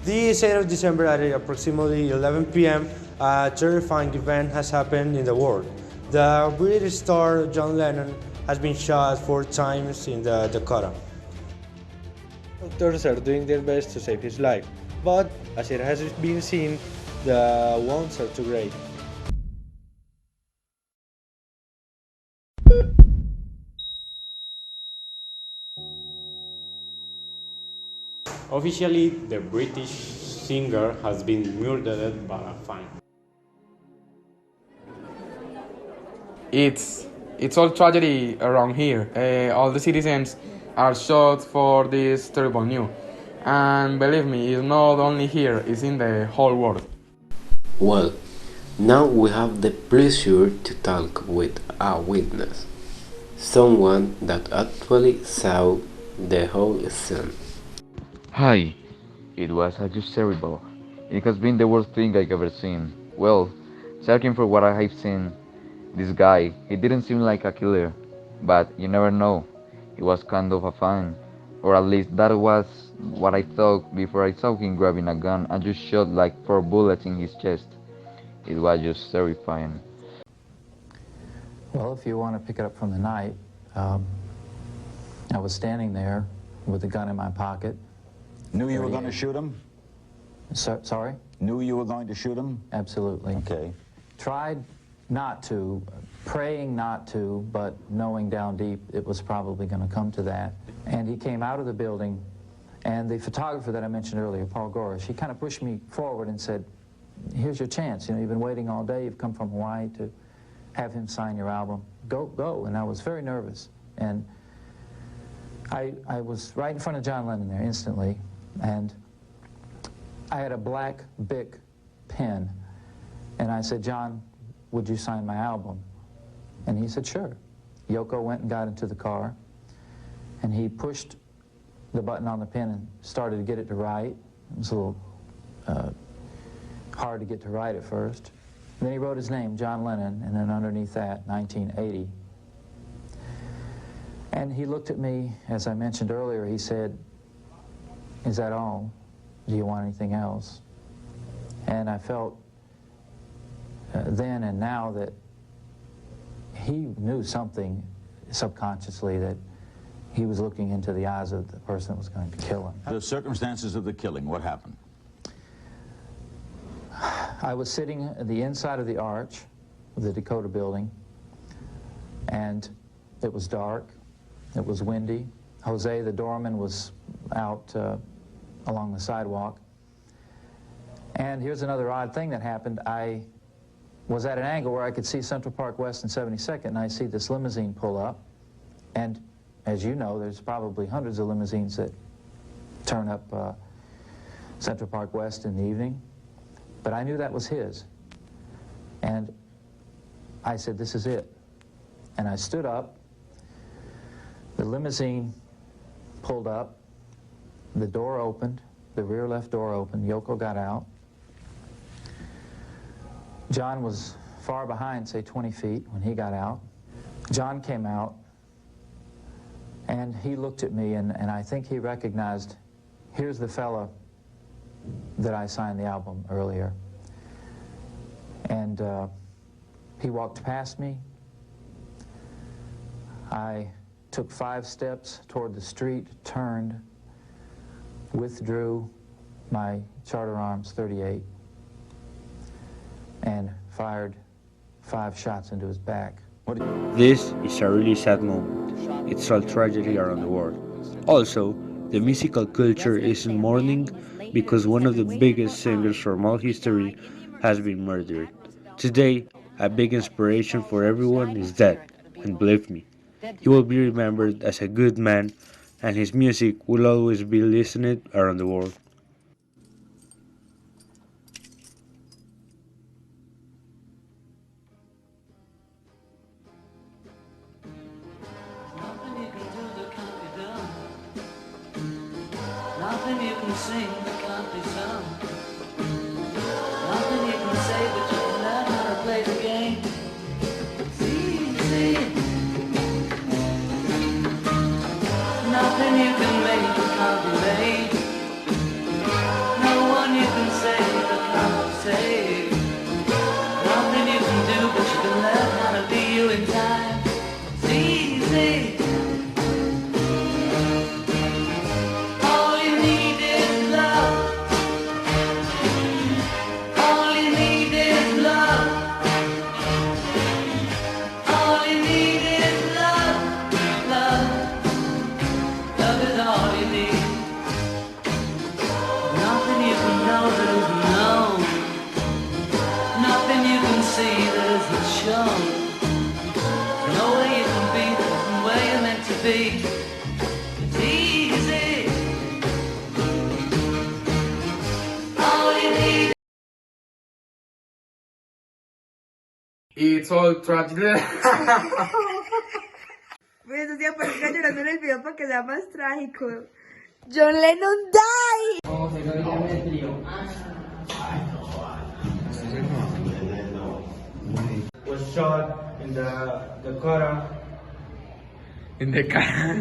This 8th of December at approximately 11 p.m., a terrifying event has happened in the world. The British star John Lennon has been shot 4 times in the Dakota. Doctors are doing their best to save his life, but as it has been seen, the wounds are too great. Officially, the British singer has been murdered by a fan. It's it's all tragedy around here. All the citizens are shocked for this terrible news, and believe me, it's not only here; it's in the whole world. Well, now we have the pleasure to talk with a witness, someone that actually saw the whole scene. Hi, it was just terrible. It has been the worst thing I've ever seen. Well, searching for what I have seen, this guy, he didn't seem like a killer, but you never know. He was kind of a fan, or at least that was what I thought before I saw him grabbing a gun and just shot like 4 bullets in his chest. It was just terrifying. Well, if you want to pick it up from the night, um, I was standing there with a gun in my pocket. Knew you were going to shoot him? Sorry? Knew you were going to shoot him? Absolutely. Okay. Tried not to, praying not to, but knowing down deep it was probably going to come to that. And he came out of the building, and the photographer that I mentioned earlier, Paul Gorish, he kind of pushed me forward and said, here's your chance. You know, you've been waiting all day. You've come from Hawaii to have him sign your album. Go, go. And I was very nervous. And I was right in front of John Lennon there instantly, and I had a black Bic pen, and I said, John, would you sign my album? And he said, sure. Yoko went and got into the car, and he pushed the button on the pen and started to get it to write. It was a little hard to get to write at first. And then he wrote his name, John Lennon, and then underneath that, 1980. And he looked at me, as I mentioned earlier, he said, is that all? Do you want anything else? And I felt then and now that he knew something subconsciously, that he was looking into the eyes of the person that was going to kill him. The circumstances of the killing, what happened? I was sitting at the inside of the arch of the Dakota building, and it was dark, it was windy. Jose, the doorman, was out along the sidewalk. And here's another odd thing that happened. I was at an angle where I could see Central Park West and 72nd, and I see this limousine pull up. And as you know, there's probably hundreds of limousines that turn up Central Park West in the evening. But I knew that was his. And I said, this is it. And I stood up. The limousine pulled up. The door opened. The rear left door opened. Yoko got out. John was far behind, say 20 feet, when he got out. John came out, and he looked at me, and I think he recognized, here's the fella that I signed the album earlier. And he walked past me. I took 5 steps toward the street, turned, withdrew my Charter Arms 38, and fired 5 shots into his back. This is a really sad moment. It's a tragedy around the world. Also, the musical culture is in mourning because one of the biggest singers from all history has been murdered. Today, a big inspiration for everyone is dead, and believe me, he will be remembered as a good man, and his music will always be listened around the world. Nothing you can sing that can't be sung. Nothing you can say, but you can learn how to play the game. It's easy. Nothing you can make that can't be made. see there's a charm. You know where you can be, and where you're meant to be. It's easy. All you need. It's all tragedy. Pues o sea, aparezca llorando en el video para que sea más trágico. John Lennon die. Was shot in the Qatar. In the car.